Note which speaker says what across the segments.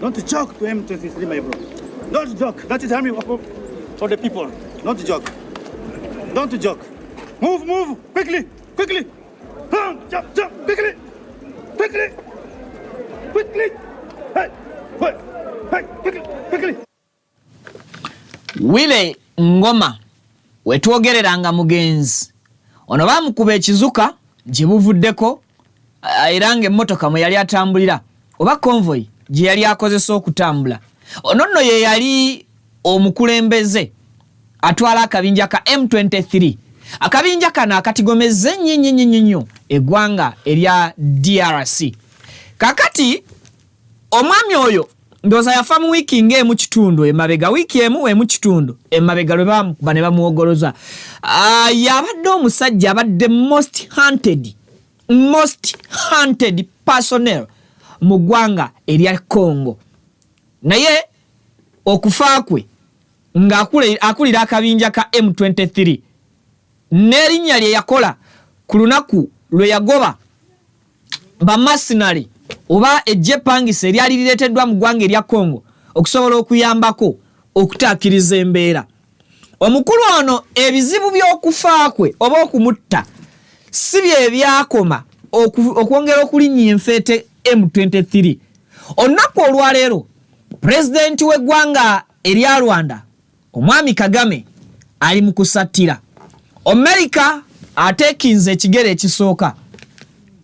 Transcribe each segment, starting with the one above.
Speaker 1: Don't joke to M23, my bro. Don't joke. That is army for the people. Don't joke. Don't joke. Move, quickly. Jump, quickly. Hey, quickly.
Speaker 2: Wile Ngoma wetwogereranga mugenzi ono bamukuba ekizuka jibuvuddeko irange emmotoka mwe yali atambulira oba convoy gye yali akozesa okutambula ono nno ye yali omukulembeze atwala akabinja ka M23 akabinja kana akatigomeze nnyo eggwanga erya DRC kakati omwami oyo ndoza yafa mu wiki ng'emu kitundu emabega wiki emu emu kitundu emabega lwe bamukuba ne bamuwogoloza yabadde omusajja abadde most hunted personnel mu ggwanga erya Congo naye okufa kwe ng'akulira akabinja ka M23 n'erinnya lye yakola ku lunaku lwe yagoba bamasinari oba ejjepangisa eryali lireeteddwa mu ggwanga erya Congo okusobola okuyambako okutaakiriza embeera omukulu ono ebizibu by'okufa kwe oba okumutta si bye byakoma okwongera okulinnya enfeete M23 olunaku olwaleero pulezidenti w'eggwanga erya Rwanda omwami Kagame ali mu kusattira America ateekinze ekigere ekisooka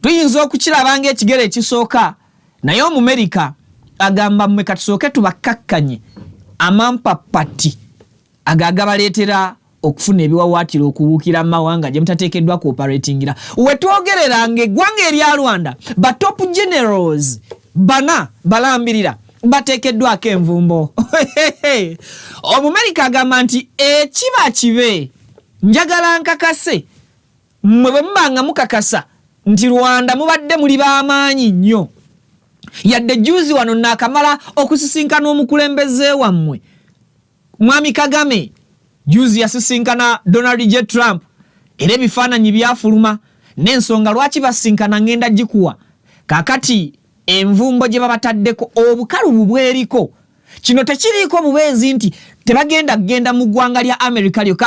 Speaker 2: tuyinza okukirabanga ekigere ekisooka naye Omumerika agamba mmwe katusooke tubakkakkanye amampapati agagabaleetera okufuna ebiwawaatiro okubuukira mawanga gye mutateekeddwa cooperatingira wetwogereranga eggwanga erya Rwanda ba top generals bana balambirira bateekeddwako envumbo Omumerika agamba nti ekiba kibe njagala nkakase mmwe bwe mubanga mukakasa nti Rwanda mubadde muli b'amaanyi nnyo yadde juzi wano naakamala okusisinkana omukulembeze wammwe mwami Kagame juzi yasisinkana Donald J. Trump era ebifaananyi byafuluma n'ensonga lwaki basinkana ngenda gikuwa kakati envumbo gye babataddeko obukalubu bweriko kino tekiriiko bubeezi nti tebagenda mu ggwanga lya America lyokka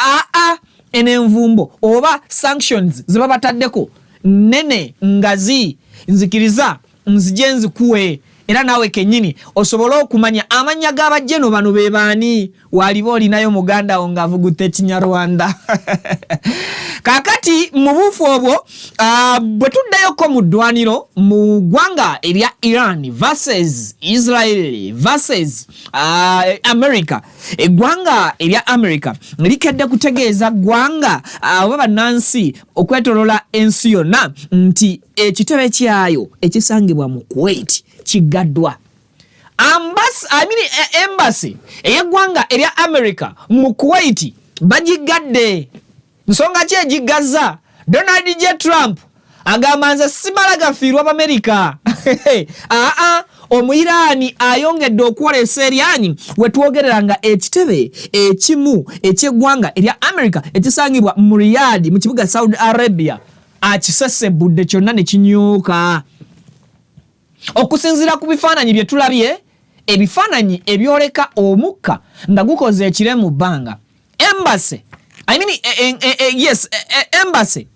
Speaker 2: eno envumbo oba sanctions ze babataddeko nene ngazi nzikiriza nzije nzikuwe era nawe kenyini osobola okumanya amanya g'abajjeno bano be baani walibo olinayo muganda wo ng'avugute Kinyarwanda kakati mu bufu obwo bwe tuddayoko mu ddwaniro mu ggwanga erya Iran versus Israel versus America eggwanga erya America likedde kutegeeza ggwanga oba bannansi okwetolola ensi yonna nti ekitebe kyayo ekisangibwa mu Kuwait kigaddwa embassy ey'eggwanga erya America mu Kuwait bagigadde nsonga ki egigazza Donald J. Trump agamba nze simala gafiirwa b'Amerika Omuyiraani ayongedde okwolesa eryanyi wetwogereranga ekitebe ekimu eky'eggwanga erya America ekisangibwa mu Riyadh mu kibuga Saudi Arabia akisesebudde kyonna ne kinyuuka okusinziira ku bifaananyi bye tulabye ebifaananyi ebyoleka omukka nga gukoze ekire mu bbanga embassy embassy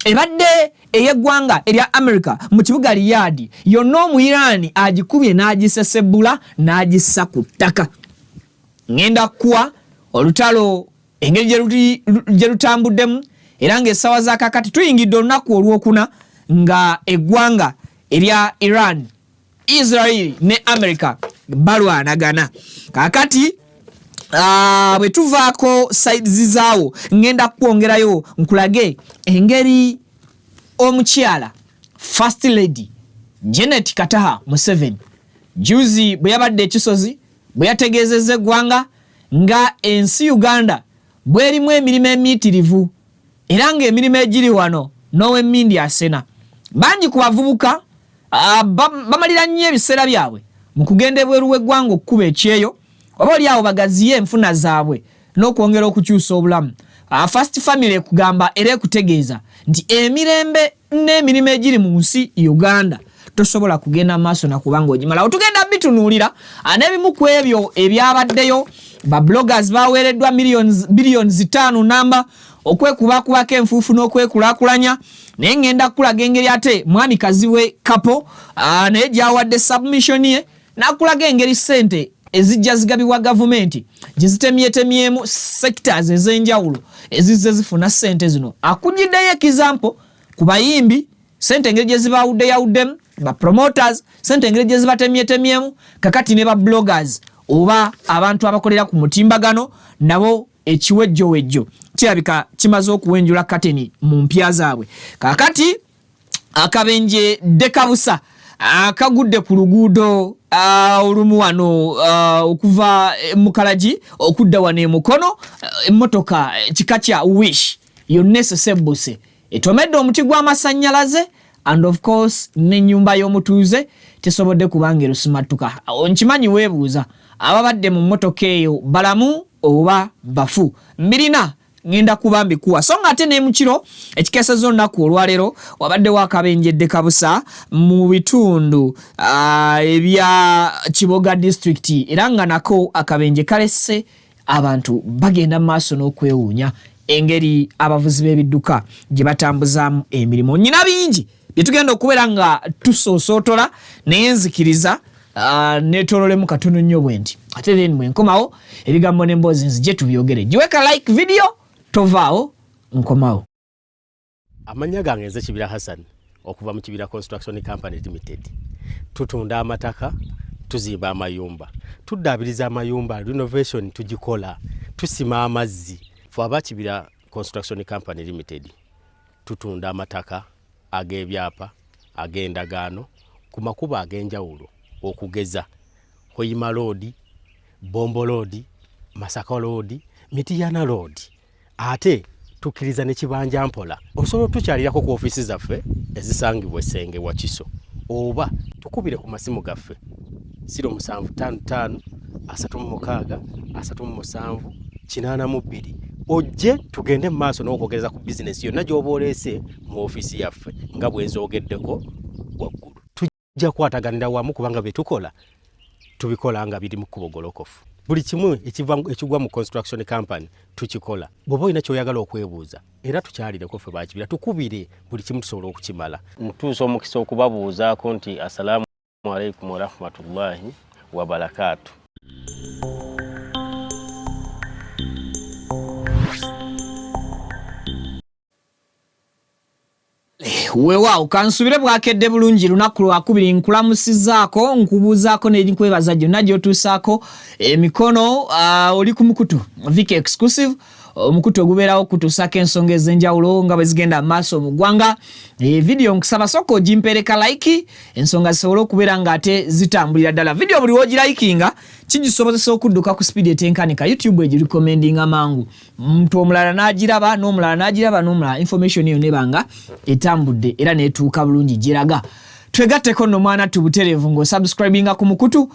Speaker 2: ebadde ey'eggwanga erya America mu kibuga Riyadh yonna Omuyiraani agikubye n'agisesebula n'agissa ku ttaka ngenda kuwa olutalo engeri gye lutambuddemu era ng'essaawa za kakati tuyingidde olunaku olwokuna nga eggwanga erya Iran Israel ne America balwanagana kakati bwe tuvaako sides zaawo ngenda kwongerayo nkulage engeri omukyala First Lady Janet Kataha Museveni juzi bwe yabadde ekisozi bwe yategeezezza eggwanga nga ensi Uganda bwerimu emirimu emiitirivu era ng'emirimu egiri wano n'ow'emmindi asena bangi ku bavubuka bamalira nnyo ebiseera byabwe mu kugenda ebweru w'eggwanga okkuba ekyeyo oba oli awo bagaziye enfuna zaabwe n'okwongera okukyusa obulamu First Family ekugamba era ekutegeeza nti emirembe n'emirimu egiri mu nsi Uganda tosobola kugenda maaso na kubanga ogimala. Otugenda bitunuulira n'ebimu ku ebyo ebyabaddeyo. Ba bloggers baweereddwa billions 5 namba okwekubakubako enfuufu n'okwekulaakulanya. Naye ngenda kulaga engeri ate mwami kaziwe kapo naye gyawadde submission ye n'akulaga engeri ssente ezijja zigabibwa gavumenti gye zitemyetemyemu sectors ez'enjawulo ezizze zifuna ssente zino. Akugiddeyo example ku bayimbi ssente engeri gye zibawuddeyawuddemu, ba promoters ssente engeri gye zibatemyetemyemu, kakati ne ba bloggers oba abantu abakolera ku mutimbagano nabo ekiwejjowejjo kirabika kimaze okuwenjula kateni mu mpya zaabwe. Kakati akabenje dekabusa akagudde ku luguudo olumu wano okuva Mukalaji okudda wano e Mukono, emmotoka kika kya Wish yonna esesebuse etomedde omuti gw'amasannyalaze and of course n'ennyumba y'omutuuze tesobodde kubanga erusimattuka. Nkimanyi weebuuza ababadde mu mmotoka eyo balamu oba bafu. Mbirina ngenda kuba mbikuwa. So nga ate ne mukiro ekikeesezo olunaku olwaleero wabadde wakabenjedde kabusa mu bitundu ebya Kiboga district era nga nako akabenje kalese abantu bagenda maaso n'okwewuunya engeri abavuzi b'ebidduka gye batambuzaamu emirimu. Nyina bingi bye tugenda okubeera nga tusoosootola naye nzikiriza netololemu katono nnyo bwe nti ate then bwe nkomawo ebigambo n'emboozi nzije tubyogere. Giweka like video tovaawo nkomawo.
Speaker 3: Amanya gange nze Kibira Hassan okuva mu Kibira Construction Company Limited. Tutunda amataka, tuzimba amayumba, tuddaabiriza amayumba, renovation tugikola, tusima amazzi. Ffe aba Kibira Construction Company Limited tutunda amataka ag'ebyapa, ag'endagaano ku makubo ag'enjawulo okugeza Hoima Road, Bombo Road, Masaka Road, Mityana Road. Ate tukiriza ne Kibanja Mpola. Osobola tukyalirako ku office zaffe ezisangibwa Ssenge wa Kiso. Oba tukubire ku masimu gaffe 0755 36 37 82. Ojje tugende mu maaso n'okwogereza ku business yonna gy'oba oleese mu office yaffe nga bwe nzoogeddeko waggulu. Tujja kwataganira wamu kubanga bye tukola tubikola nga biri mu kkubo golokofu. Buli kimu ekigwa mu construction company tukikola. Bw'oba olina ky'oyagala okwebuuza era tukyalireko ffe bakibira tukubire buli kimu tusobola okukimala. Ntuusa omukisa okubabuuzaako nti assalamu alaikum wa rahmatullahi wa barakatuh.
Speaker 2: Weewaawo kansubire bwakedde bulungi lunaku lwakubiri nkulamusizaako nkubuuzaako n'enkwebaza gyonna gy'otuusaako emikono oli ku mukutu Vic Exclusive omukutu ogubeerawo kutuusaako ensonga ez'enjawulo nga bwe zigenda mu maaso mu ggwanga. Video nkusaba sooka ogimpereka like ensonga zisobole okubeera nga ate zitambulira ddala. Video buli w'ogirayikinga kigisobozesa okudduka ku speed etenkanika YouTube egirikomendinga mangu. Muntu omulala n'agiraba n'omulala n'agiraba n'omulala information eyo nebanga etambudde era neetuuka bulungi giraga. Twegatteko nno mwana tubutereevu ng'osubscribinga ku mukutu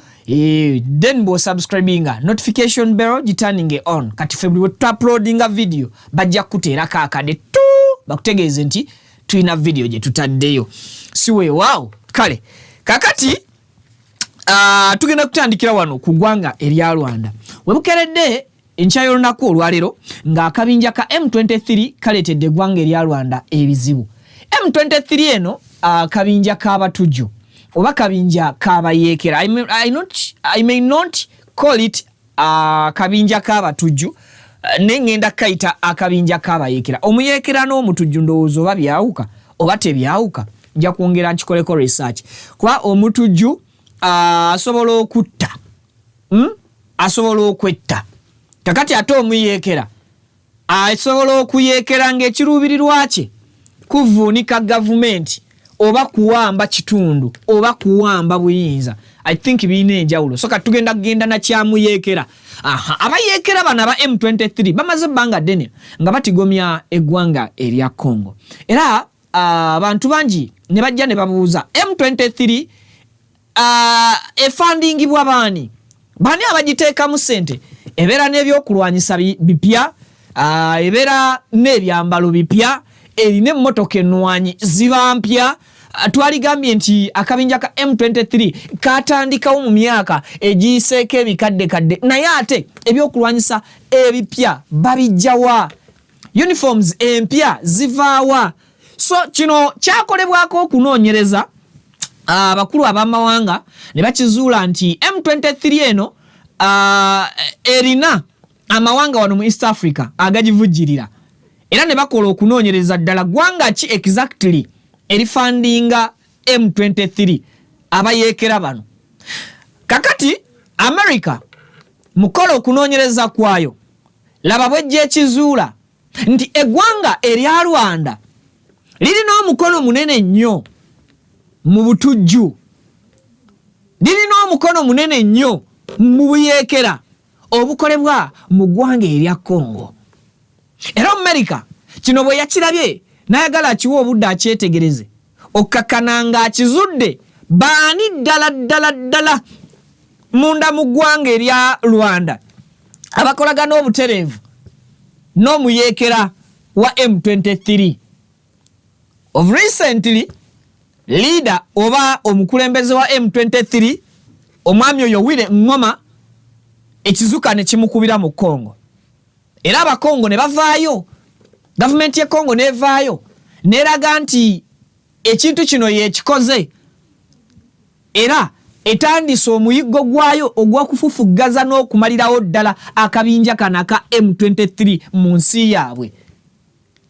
Speaker 2: then bw'osubscribinga notification bell giturning on. Kati ffe buli tu-uploadinga video bajja kukuteerako akade tu bakutegeeze nti tulina video gye tutaddeyo. Si weewaawo kale kakati tugenda kutandikira wano ku ggwanga erya Rwanda. Webukeredde enkya y'olunaku olwaleero ng'akabinja ka M23 kaleetedde eggwanga erya Rwanda ebizibu. M23 eno kabinja k'abatujju oba kabinja k'abayeekera. I may not call it kabinja k'abatujju nengenda kayita akabinja k'abayeekera. Omuyeekera n'omutujju ndowooza oba byawuka oba tebyawuka. Nja kwongera nkikoleko research kuba omutujju asobola okutta asobola okwetta. Kakati ate omuyeekera asobola okuyeekera ng'ekiruubirirwa kye kuvuunika gavumenti oba kuwamba kitundu oba kuwamba buyinza. I think birina enjawulo. So katugenda kugenda na kyamuyeekera. Abayeekera bano aba M23 bamaze ebbanga ddene nga batigomya eggwanga erya Congo. Era abantu bangi ne bajja ne babuuza M23 efundingibwa baani abagiteekamu ssente. Ebeera n'ebyokulwanyisa bipya, ebeera n'ebyambalo bipya, erina emmotoka ennwanyi ziba mpya, twaligambye nti akabinja ka M23 katandikawo mu myaka egiyiseeko ebikadde naye ate ebyokulwanyisa ebipya babijjawa, uniforms empya zivaawa. So kino kyakolebwako okunoonyereza abakulu ab'amawanga ne bakizuula nti M23 eno erina amawanga wano mu East Africa agagivujjirira, era ne bakola okunoonyereza ddala gwanga ki exactly erifandinga M23 abayeekera bano. Kakati America mukola okunoonyereza kwayo laba bwejja ekizuula nti eggwanga erya Rwanda lirina omukono munene nnyo mu butujju, lirina omukono munene nnyo mu buyeekera obukolebwa mu ggwanga erya Congo. Era America kino bwe yakirabye n'ayagala akiwa obudde akyetegereze okkakkana ng'akizudde baani ddala munda mu ggwanga erya Rwanda abakolagana obutereevu n'omuyeekera wa M23. Of recently, leader oba omukulembeze wa M23 omwami oyo Willy Ngoma ekizuka ne kimukubira mu Congo. Era abakongo ne bavaayo, gavumenti ya Congo nevaayo neraga nti ekintu kino yekikoze era etandise omuyiggo gwayo ogw'okufufuggaza n'okumalirawo ddala akabinja kana ka M23 mu nsi yaabwe.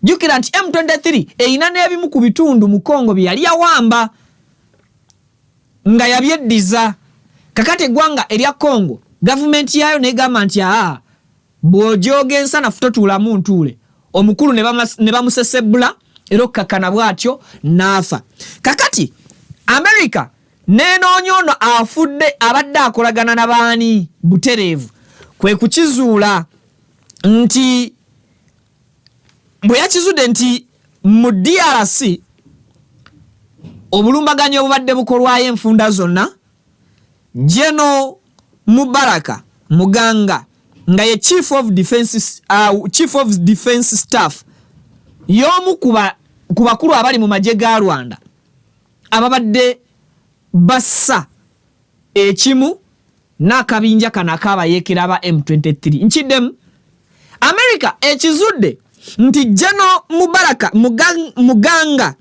Speaker 2: Jukira nti M23 eyina n'ebimu ku bitundu mu Congo bye yali yawamba nga yabyeddiza. Kakati eggwanga erya Congo gavumenti yayo negamba nti bw'ojooga ensanafu totuulamu ntuule. Omukulu ne bamusesebula era okkakkana bw'atyo n'afa. Kakati America nenoonya ono afudde abadde akolagana n'abaani butereevu kwe kukizuula nti bwe yakizudde nti mu DRC obulumbaganyo obubadde bukolwayo enfunda zonna, General Mubaraka Muganga nga ye Chief of Defense Staff y'omu ku bakulu abali mu magye ga Rwanda ababadde bassa ekimu n'akabinja kana akabayeekera aba M23. Nkiddemu America ekizudde nti General Mubaraka Muganga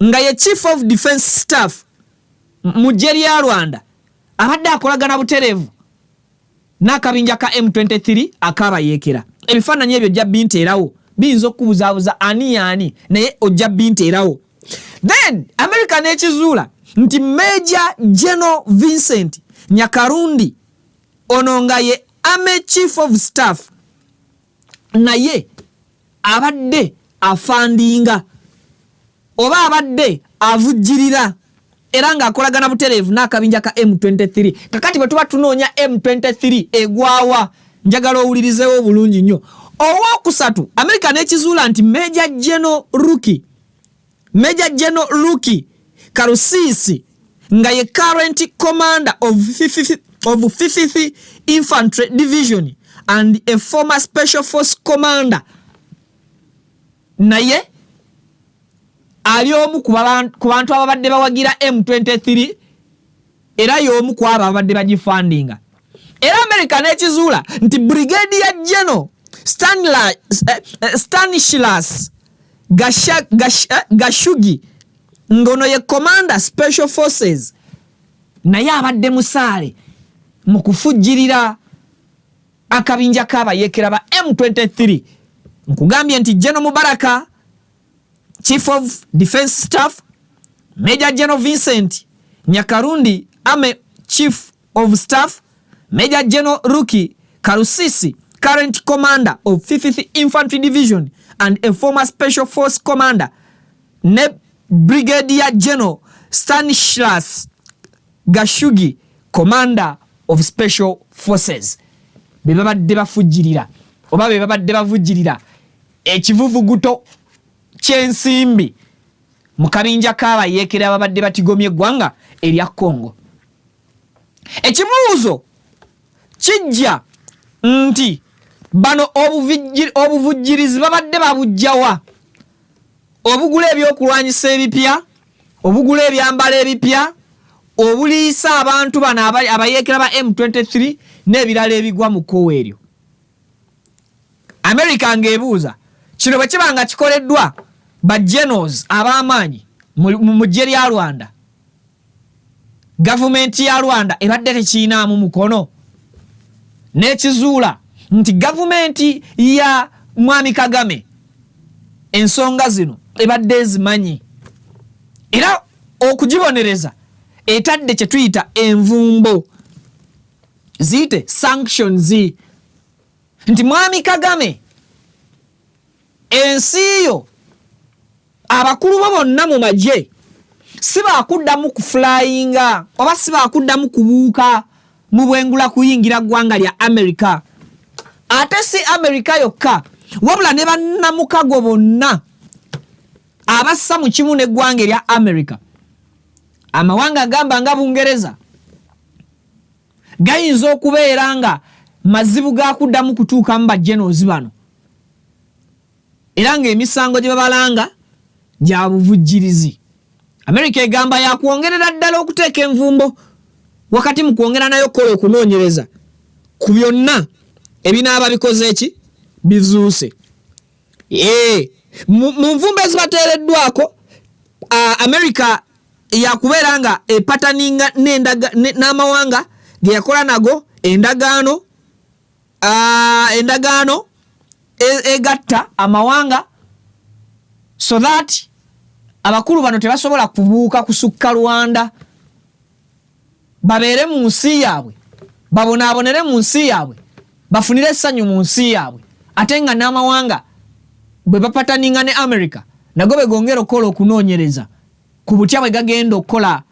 Speaker 2: nga ye Chief of Defense Staff mu ggye lya Rwanda abadde akolagana butereevu n'akabinja ka M23 akabayeekera. Ebifaananyi ebyo ojja binteerawo, biyinza okubuzaabuza ani naye ojja binteerawo. Then America n'ekizuula nti Major General Vincent Nyakarundi ono nga ye Army Chief of Staff naye abadde afandinga oba abadde avujjirira era ng'akolagana butereevu n'akabinja ka M23. Kakati bwe tuba tunoonya M23 egwawa, njagala owulirizeewo bulungi nnyo. Owookusatu America n'ekizuula nti Major General Ruki Karusisi nga ye current commander of 50th Infantry Division and a former Special Force commander naye ali omu ku bantu ababadde bawagira M23 era y'omu ku abo ababadde bagifandinga. Era America n'ekizuula nti Brigadier General Stanislas Gashugi ngono ye Commander Special Forces naye abadde musaale mu kufujjirira akabinja k'abayeekera ba M23. Nkugambye nti General Mubaraka Chief of Defense Staff, Major General Vincent Nyakarundi Army Chief of Staff, Major General Ruki Karusisi current commander of 50th Infantry Division and a former Special Force commander ne Brigadier General Stanislas Gashugi commander of Special Forces bebabadde bafujjirira oba bebabadde bavujjirira ekivuvuguto kyensimbi mu kabinja k'abayeekera ababadde batigomye eggwanga erya Congo. Ekibuuzo kijja nti bano obuvujjirizi babadde babujjawa obugula ebyokulwanyisa ebipya obugula ebyambalo ebipya, obuliisa abantu bano abayeekera ba M23 n'ebirala ebigwa mu kkowa eryo. America ng'ebuuza kino bwe kiba nga kikoleddwa ba generals ab'amaanyi mu ggye lya Rwanda, gavumenti ya Rwanda ebadde tekiinaamu mukono, n'ekizuula nti gavumenti ya Mwami Kagame ensonga zino ebadde ezimanyi, era okugibonereza etadde kye tuyita envumbo, ziyite sanctions, nti Mwami Kagame ensi yo abakulu bo bonna mu magye si baakuddamu kuflyinga oba si baakuddamu kubuuka mu bwengula kuyingira ggwanga lya America. Ate si America yokka, wabula ne bannamukago bonna abassa mu kimu n'eggwanga erya America. Amawanga agamba nga Bungereza gayinza okubeera nga mazibu ga kuddamu kutuukamu bajjenoozi bano, era ng'emisango gye babalanga gya buvujjirizi. America egamba ya kwongerera ddala okuteeka envumbo wakati mu kwongera nayo kola okunoonyereza ku byonna ebinaaba bikoze eki bizuuse. Mu nvumbo ezibateereddwako, America yakubeera nga epataninga n'amawanga ge yakola nago endagaano egatta amawanga so that abakulu bano tebasobola kubuuka kusukka Rwanda, babeere mu nsi yaabwe, babonaabonere mu nsi yaabwe, bafunire essanyu mu nsi yaabwe, ate nga n'amawanga bwe bapataninga ne America nago begongera okukola okunoonyereza ku butya bwe gagenda okukola,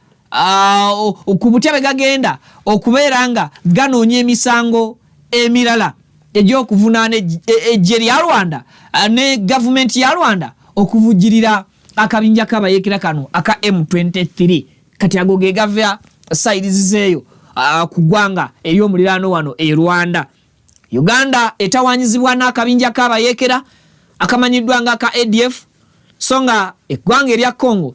Speaker 2: ku butya bwe gagenda okubeera nga ganoonya emisango emirala egy'okuvunaana eggye lya Rwanda ne gavumenti ya Rwanda okuvujjirira akabinja k'abayeekera kano aka M23. Kati ago ge gava sides zeeyo ku ggwanga ery'omuliraano wano e Rwanda. Uganda etawaanyizibwa n'akabinja k'abayeekera akamanyiddwa nga aka ADF, so nga eggwanga erya Congo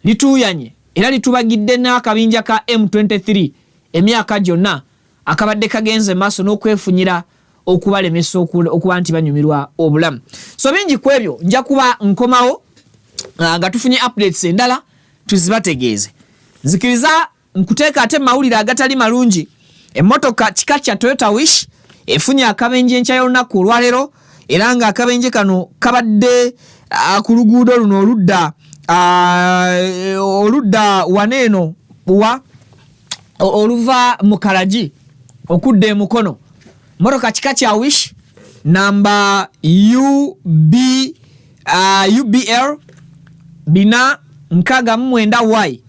Speaker 2: lituuyanye era litubagidde n'akabinja ka M23 emyaka gyonna akabadde kagenze maaso n'okwefunyira okubalemesa okuba nti banyumirwa obulamu. So bingi ku ebyo nja kuba nkomawo nga tufunye updates endala tuzibategeeze. Nzikiriza nkuteeka ate mawulire agatali malungi. Emmotoka kika kya Toyota Wish efunye akabenje enkya y'olunaku olwaleero, era nga akabenje kano kabadde ku luguudo luno oludda waneeno oluva mu Karaji okudda e Mukono. Motoka kika kya Wish namba UBL 469Y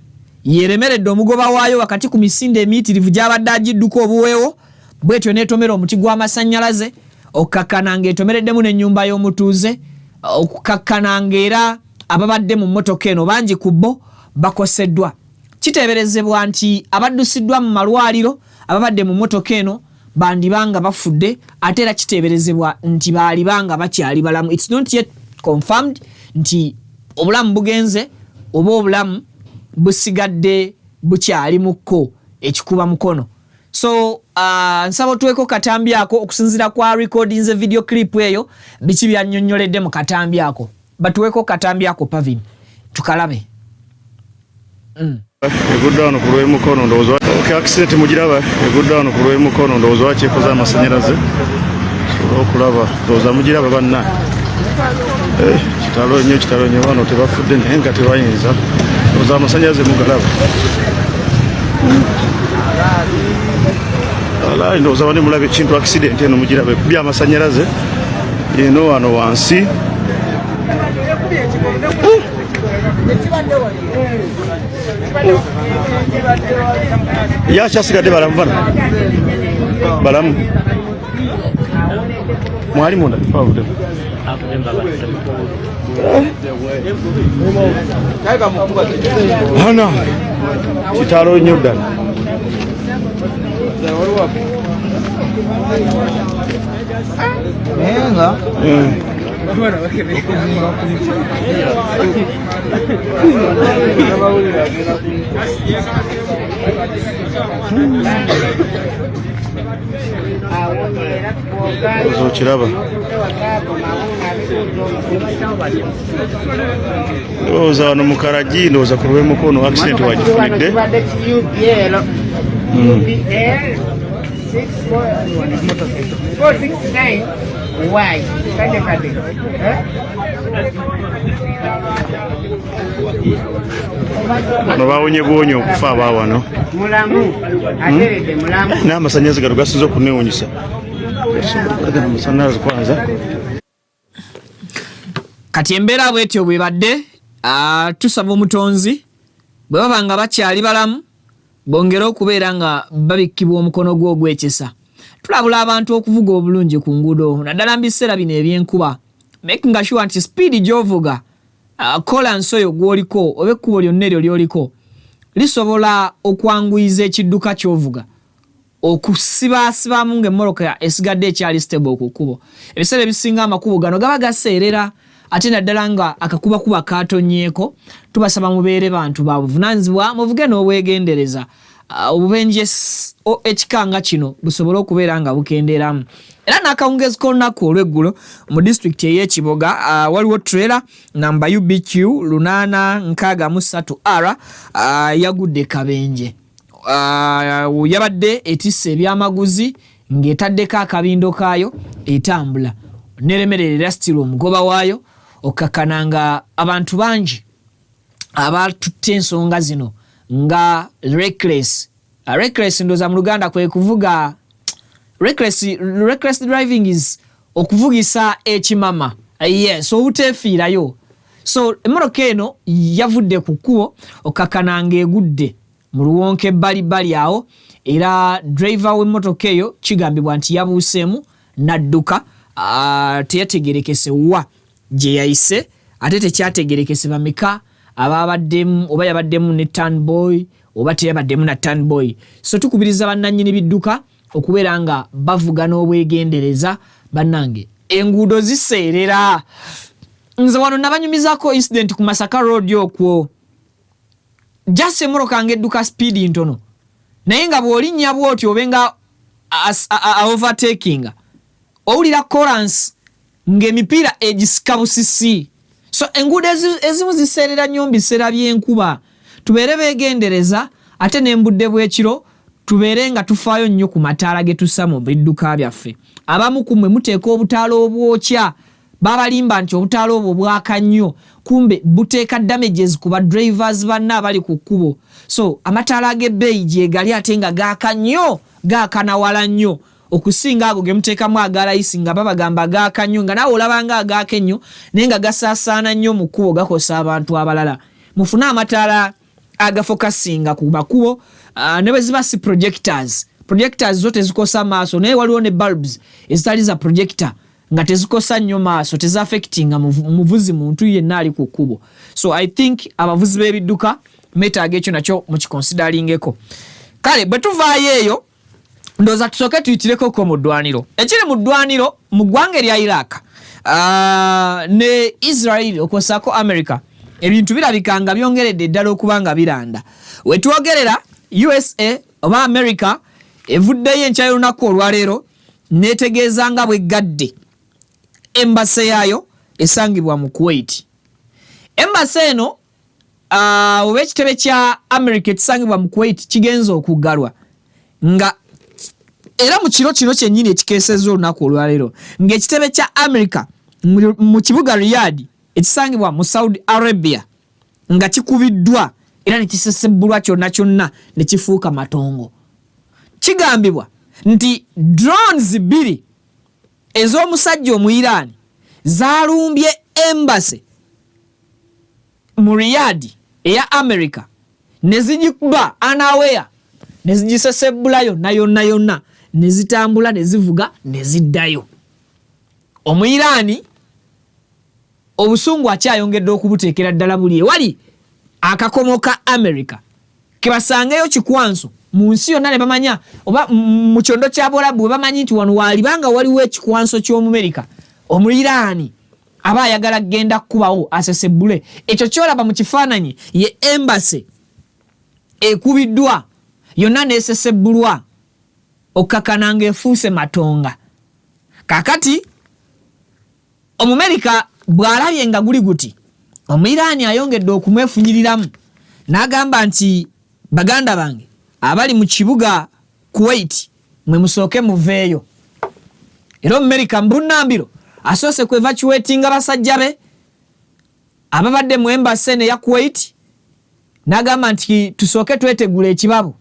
Speaker 2: yeremeredde omugoba waayo wakati ku misinde emiyitirivu gy'abadde agidduka obuweewo, bwetyo n'etomera omuti gw'amasannyalaze, okukkakkana ng'etomereddemu n'ennyumba y'omutuuze, okukkakkana ng'era ababadde mu mmotoka eno bangi ku bo bakoseddwa. Kiteeberezebwa nti abaddusiddwa mu malwaliro ababadde mu mmotoka eno bandibanga bafudde, ate era kiteeberezebwa nti baalibanga bakyali balamu. It's not yet confirmed nti obulamu bugenze oba obulamu busigadde bukyali mukko ekikuba mukono. So nsaba otuweko katambi ako okusinzira kwa recordings video clip eyo biki byannyonnyoledde mu katambi ako. Batuweko katambi ako Pavin tukalabe.
Speaker 1: Eguddawano ku lw'emukono ndowooza accident mugiraba. Eguddawano ku lw'emukono ndowooza wakyekoza amasannyalaze okulaba ndowooza mugiraba banna. Kitalo nnyo wano tebafudde naye nga tebayinza ndowooza amasannyalaze mugalaba. Ala ndowooza bane mulaba ekintu accident eno mugiraba ekubye amasannyalaze eno wano wansi. Yakyasigadde balamu bana balamu mwali munda ana kitalo nnyo ddala. Kiraba ndowooza wano mu Karagi ndowooza ku lw'emukono accident wagifunidde. Bano baawonye bwonye okufa abaawano n'amasannyalaze gano gasinze okuneewunyisa.
Speaker 2: Kati embeera bwetyo bwebadde, tusaba omutonzi bwe baba nga bakyali balamu bongere okubeera nga babikkibwa omukono gwo ogwekisa. Tulabula abantu okuvuga obulungi ku nguudo naddala mu biseera bino eby'enkuba, making sure nti speed gy'ovuga kola nsoyo gw'oliko oba ekkubo lyonna eryo ly'oliko lisobola okwanguyiza ekidduka ky'ovuga okusibaasibamu ng'emmoloka esigadde ekyali stable ku kkubo. Ebiseera ebisinga amakubo gano gaba gaseerera ate naddala nga akakubakuba katonyeeko. Tubasaba mubeere bantu ba buvunaanyizibwa, muvuge n'obwegendereza obubenje ekikanga kino busobole okubeera nga bukendeeramu. Era n'akawungezi k'olunaku olw'eggulo mu disitulikiti ey'Ekiboga waliwo trailer namba UBQ 863R yagudde Kabenje. Yabadde etisse ebyamaguzi ng'etaddeko akabindo kaayo etambula neremerera stilo omugoba waayo okkakkana nga abantu bangi abatutte ensonga zino nga reckless ndoza mu Luganda kwe kuvuga reckless driving is okuvugisa ekimama. Yes, obuteefiirayo. So emmoloka eno yavudde ku kkubo okkakkana ng'egudde mu luwonke ebbalibbali awo, era driver w'emmotoka eyo kigambibwa nti yabuuseemu n'adduka. Teyategerekese wa gye yayise ate tekyategerekese bameka ababaddemu oba yabaddemu ne turnboy oba teyabaddemu na turnboy. So tukubiriza bannannyini bidduka okubeera nga bavuga n'obwegendereza. Bannange enguudo ziseerera. Nze wano nabanyumizako incident ku Masaka Road okwo, just emmoloka ng'edduka speed ntono naye nga bw'olinnya bw'otyo obenga overtaking owulira chorus ng'emipiira egisika busisi. So enguudo ezimu ziseerera nnyo mu biseera by'enkuba. Tubeere beegendereza ate n'embudde bw'ekiro tubeere nga tufaayo nnyo ku mataala ge tussa mu bidduka byaffe. Abamu ku mmwe muteeka obutaala obwokya, babalimba nti obutaala obwo bwaka nnyo, kumbe buteeka damages ku ba drivers banna abali ku kkubo. So amataala g'ebbeeyi gye gali ate nga gaaka nnyo, gaakanawala nnyo okusinga ago ge muteekamu agalayisi nga babagamba gaaka nnyo, nga naawe olabanga agaaka ennyo naye nga gasaasaana nnyo mu kkubo gakosa abantu abalala. Mufune amataala agafokasinga ku makubo ne bwe ziba si projectors zo tezikosa maaso, naye waliwo ne bulbs ezitali za projector nga tezikosa nnyo maaso, tezaffectinga muvuzi muntu yenna ali ku kkubo. So I think abavuzi b'ebidduka metaaga ekyo nakyo mukikonsidaringeko. Kale bwe tuvaayo eyo ndoza tusooke tuyitireko ko mu ddwaniro. Ekiri mu ddwaniro mu ggwanga erya Iraq ne Israel okwosaako America, ebintu birabika nga byongeredde eddala okuba nga biranda. We twogerera USA oba America evuddeyo enkya y'olunaku olwaleero neetegeeza nga bweggadde embase yaayo esangibwa mu Kuwait. Embase eno oba ekitebe kya America ekisangibwa mu Kuwait kigenza okuggalwa nga era mu kiro kino kyennyini ekikeesezza olunaku olwaleero ng'ekitebe kya America mu kibuga Riyadh ekisangibwa mu Saudi Arabia nga kikubiddwa era ne kisesebbulwa kyonna kyonna ne kifuuka matongo. Kigambibwa nti drones 2 ez'omusajja omu Iran zalumbye embassy mu Riyadh eya America ne zigikuba unaware ne zigisesebbula yonna ne zitambula ne zivuga ne ziddayo. Omu Iran obusungu akyayongedde okubuteekera ddala buli ewali akakomo ka America kebasangeyo kikwanso mu nsi yonna ne bamanya oba mu kyondo kya Bulabu bamanyi nti wano walibanga waliwo ekikwanso ky'Omumerika. Omu Iran aba ayagala genda kubawo asesebule. Ekyo kyolaba mu kifaananyi ye embassy ekubiddwa yonna nesesebulwa okakana ng'efuuse matonga. Kakati Omumerika bw'alabye nga guli guti, Omuyiraani ayongedde okumwefunyiriramu n'agamba nti baganda bange abali mu kibuga Kuwait mwe musooke muveeyo. Era Omumerika mbunnambiro asoose ku evacuatinga basajja be ababadde mu embassy ya Kuwait n'agamba nti tusooke twetegula ekibabu.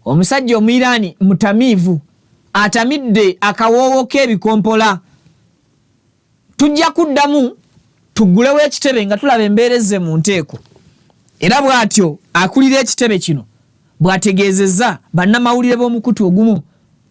Speaker 2: Omusajja Omuyiraani mutamiivu atamidde akawoowo k'ebikompola. Tujja kuddamu tugulewo ekitebe nga tulaba embeereze mu nteeko. Era bw'atyo akulira ekitebe kino bw'ategeezezza bannamawulire b'omukutu ogumu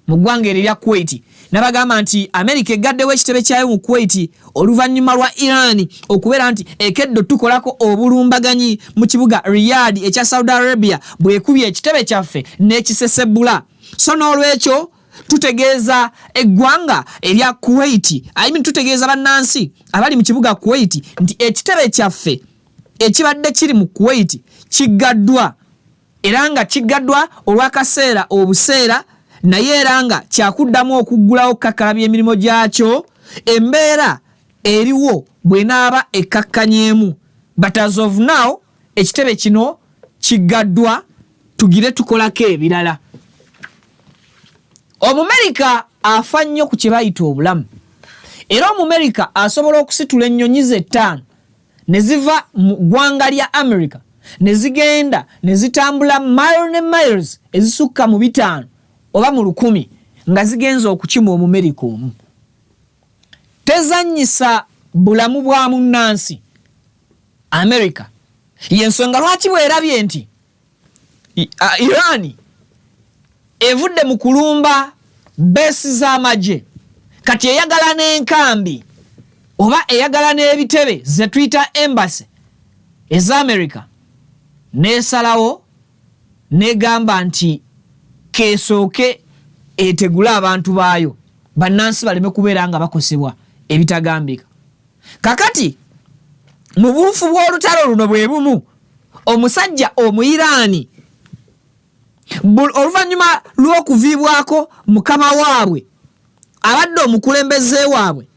Speaker 2: mu ggwanga erya Kuwait n'abagamba nti Amerika eggaddewo ekitebe kyayo mu Kuwait oluvannyuma lwa Iran okubeera nti ekeddo tukolako obulumbaganyi mu kibuga Riyadh ekya Saudi Arabia bwekubye ekitebe kyaffe n'ekisesebula. So n'olwekyo tutegeeza eggwanga erya Kuwait, tutegeeza bannansi abali mu kibuga Kuwait nti ekitebe kyaffe ekibadde kiri mu Kuwait kiggaddwa, era nga kiggaddwa olw'akaseera obuseera, naye era nga kyakuddamu okuggulawo kakalabya emirimu gyakyo embeera eriwo bwenaaba ekkakkanyeemu. But as of now ekitebe kino kiggaddwa tugire tukolako ebirala. Omumerika afa nnyo ku kye bayita obulamu, era Omumerika asobola okusitula ennyonyi ze 5 ne ziva mu ggwanga lya America ne zigenda ne zitambula mile ne miles ezisukka mu 5 oba mu 100 nga zigenza okukima Omumerika omu. Tezannyisa bulamu bwa munnansi America. Yensonga lwaki bwerabye nti Iran evudde mu kulumba besi z'amagye, kati eyagala n'enkambi oba eyagala n'ebitebe ze tuyita embassy eza America, n'esalawo n'egamba nti kesooke etegula abantu baayo bannansi baleme kubeera nga bakosebwa ebitagambika. Kakati mu buufu bw'olutalo luno bwe bumu, omusajja Omuyiraani oluvannyuma lw'okuviibwako mukama waabwe abadde omukulembeze waabwe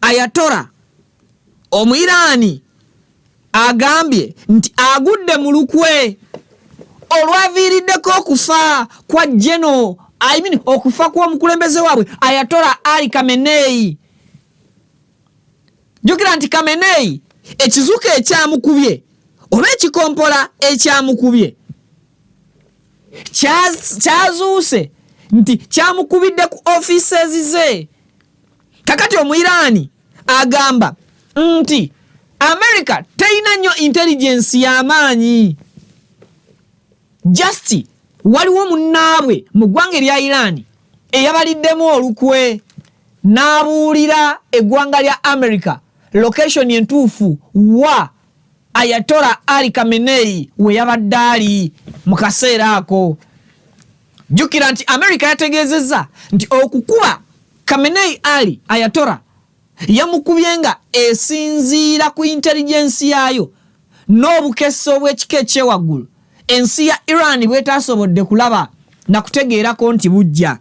Speaker 2: Ayatollah Omuyiraani agambye nti agudde mu lukwe olwaviiriddeko okufa kwa okufa kw'omukulembeze waabwe Ayatollah Ali Khamenei. Jjukira nti Khamenei ekizuka ekyamukubye oba ekikompola ekyamukubye kyazuuse nti kyamukubidde ku offices ze. Kakati Omuyiraani agamba nti America teyina nnyo intelligence y'amaanyi. Just waliwo munnaabwe mu ggwanga erya Iran eyabaliddemu olukwe n'abuulira eggwanga lya America location entuufu wa Ayatollah Ali Khamenei we yabadde ali mu kaseera ako. Jjukira nti America yategeezezza nti okukuba Khamenei Ali Ayatollah yamukubye nga esinziira ku intelligence yaayo n'obukese obw'ekika ekyewaggulu ensi ya Iran bwetaasobodde kulaba na kutegeerako nti bujja.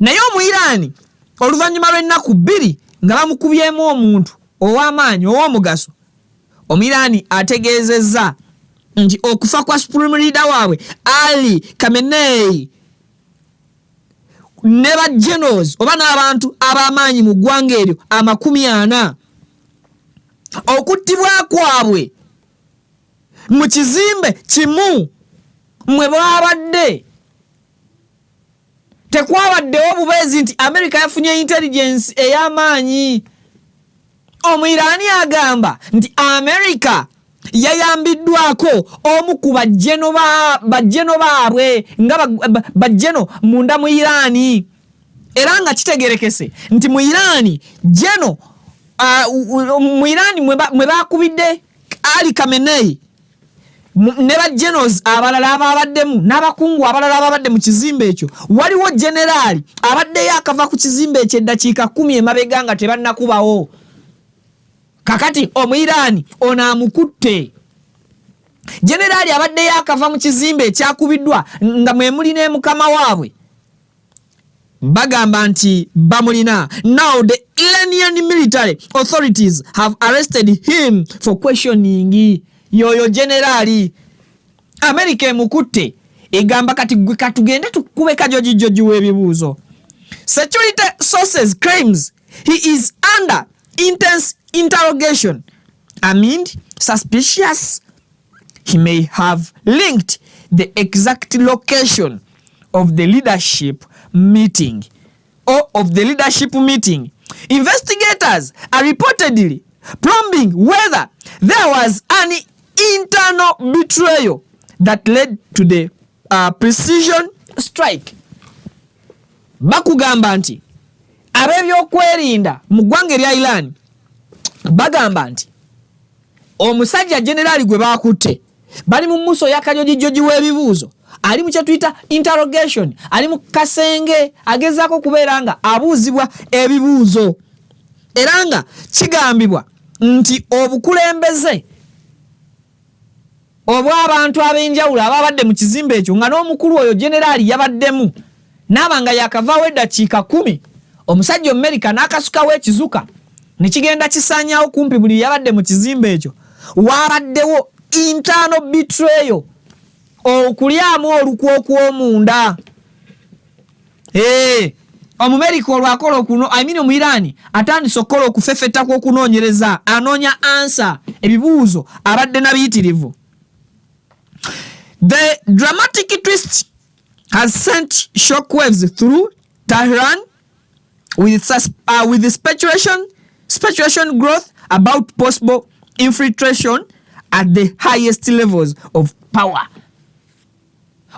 Speaker 2: Naye Omuyiraani oluvannyuma lw'ennaku 2 nga bamukubyemu omuntu ow'amaanyi ow'omugaso, Omuyiraani ategeezezza nti okufa kwa supreme leader waabwe Ali Khamenei ne ba generals oba n'abantu ab'amaanyi mu ggwanga eryo 40 okuttibwa kwabwe mu kizimbe kimu mwe babadde tekwabaddewo bubeezi nti America yafunye intelligence ey'amaanyi. Omuyiraani agamba nti America yayambiddwako omu ku bajjeno baabwe nga bajjeno munda mu Iraani, era nga kitegerekese nti mu Iraani jeno mu Iraani mwe bakubidde Ali Khamenei ne ba generals abalala ababaddemu n'abakungu abalala ababadde mu kizimbe ekyo. Waliwo generali abaddeyo akava ku kizimbe ekyo eddakiika 10 emabega nga tebannakubawo kakati Omuyirani ono amukutte. Generali abadde yakava mu kizimbe ekyakubiddwa nga mwe muli ne mukama waabwe. Bagamba nti bamulina. Now the Iranian military authorities have arrested him for questioning. Yoyo generali America emukutte egamba kati gwe katugende tukube kajoji w'ebibuuzo. Security sources claims he is under intense interrogation. Amid suspicious he may have linked the exact location of the leadership meeting. Investigators are reportedly probing whether there was an internal betrayal that led to the precision strike. Bakugamba nti ab'ebyokwerinda mu ggwanga erya Iran bagamba nti omusajja generali gwe bakutte bali mu muso y'akajojijoji w'ebibuuzo, ali mu kyetuyita interrogation, ali mu kasenge agezaako kubeera nga abuuzibwa ebibuuzo, era nga kigambibwa nti obukulembeze obw'abantu ab'enjawulo ababadde mu kizimbe ekyo nga n'omukulu oyo generali yabaddemu n'abanga yakavaawo eddakiika 10, omusajja America n'akasukawo ekizuka ne kigenda kisaanyaawo kumpi buli yabadde mu kizimbe ekyo. Waabaddewo internal betrayal, okulyamu olukwoku omunda. Omumerika olwakola Omuyirani atandise okukola okufefeta kw'okunoonyereza, anoonya ansa ebibuuzo abadde nabiyitirivu. The dramatic twist has sent shockwaves through Tehran with speculation growth about possible infiltration at the highest levels of power.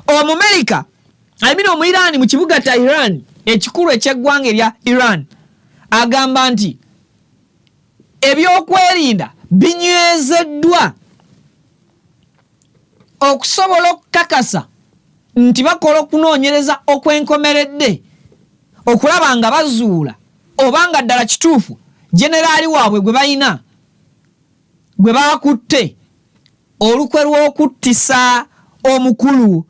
Speaker 2: Omumerica, Omuyirani mu kibuga Tehran ekikulu eky'eggwanga erya Iran agamba nti ebyokwerinda binywezeddwa okusobola okukakasa nti bakola okunoonyereza okwenkomeredde okulaba nga bazuula obanga ddala kituufu generali waabwe gwe balina gwe bakutte olukwe lw'okuttisa omukulu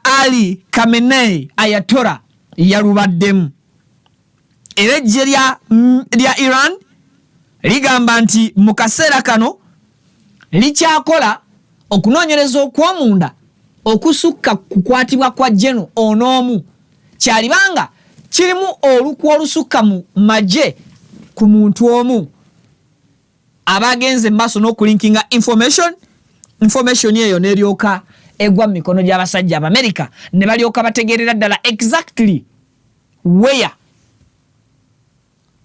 Speaker 2: Ali Khamenei Ayatollah yalubaddemu. Era eggye lya Iran ligamba nti mu kaseera kano likyakola okunoonyereza okw'omunda okusukka kukwatibwa kwa jeno onoomu kyalibanga kirimu olukwa olusukka mu magye ku muntu omu abagenze maaso n'okulinkinga information eyo n'eryoka egwa mu mikono gy'abasajja Abamerica ne balyoka bategeerera ddala exactly where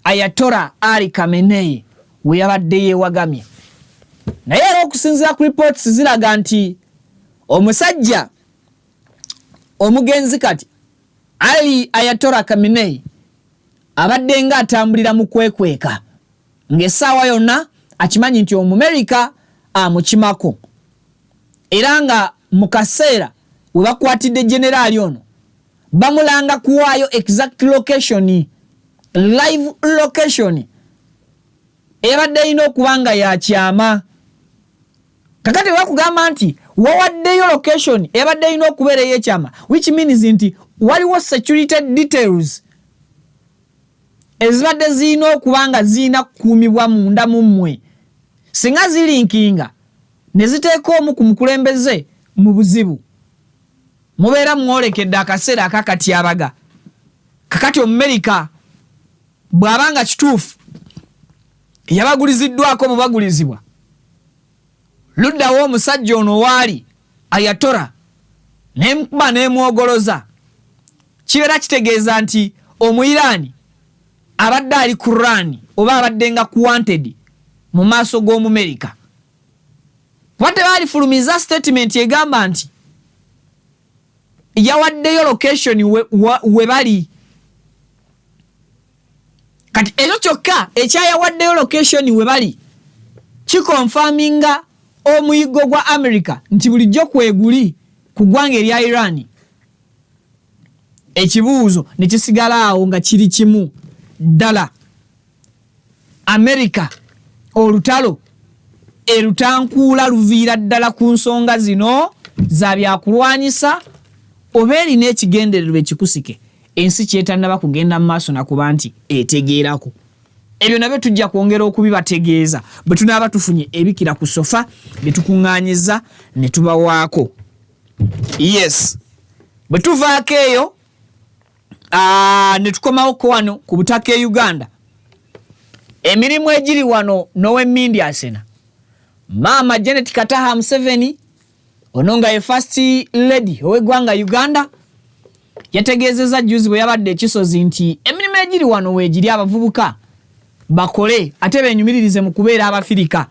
Speaker 2: Ayatollah Ali Khamenei we yabadde yeewagamye. Naye era okusinziira ku reports ziraga nti omusajja omugenzi kati Ali Ayatollah Khamenei abadde nga atambulira mu kwekweka ng'essaawa yonna akimanyi nti Omumerica amukimako, era nga mu kaseera we bakwatidde generali ono bamulanga kuwaayo exact location, live location ebadde erina okuba nga yakyama. Kakati bakugamba nti wawaddeyo location ebadde erina okubeera ey'ekyama, which means nti waliwo security details ezibadde zirina okuba nga zirina kukuumibwa munda mu mmwe singa zilinkinga ne ziteeka omu ku mukulembeze mu buzibu, mubeera mwolekedde akaseera akakatyabaga. Kakati Omumerica bw'abanga kituufu yabaguliziddwako mu bagulizibwa luddawo omusajja ono waali Ayatollah n'emukuba n'emwogoloza, kibeera kitegeeza nti Omuyirani abadde ali ku run oba abadde nga wanted mu maaso g'Omumerica. Wate baalifulumiza statement egamba nti yawaddeyo location we bali. Kati ekyo kyokka ekyayawaddeyo location we bali kikonfaminga omuyiggo gwa America nti bulijjo kweguli ku ggwanga erya Iran. Ekibuuzo ne kisigala awo nga kiri kimu ddala. America olutalo erutankuula luviira ddala ku nsonga zino za byakulwanyisa oba erina ekigendererwa ekikusike ensi kyetannaba kugenda mu maaso nakuba nti etegeerako ebyo nabyo tujja kwongera okubibategeeza bwe tunaaba tufunye ebikira ku sofa ne tukuŋŋaanyiza ne tubawaako. Yes, bwe tuvaako eyo ne tukomawoko wano ku butaka e Uganda, emirimu egiri wano n'ow'emmindi asena Maama Janet Kataha Museveni ono nga ye first lady ow'eggwanga Uganda yategeezezza juzi bwe yabadde ekisozi nti emirimu egiri wano weegiri abavubuka bakole ate beenyumiririze mu kubeera abafirika.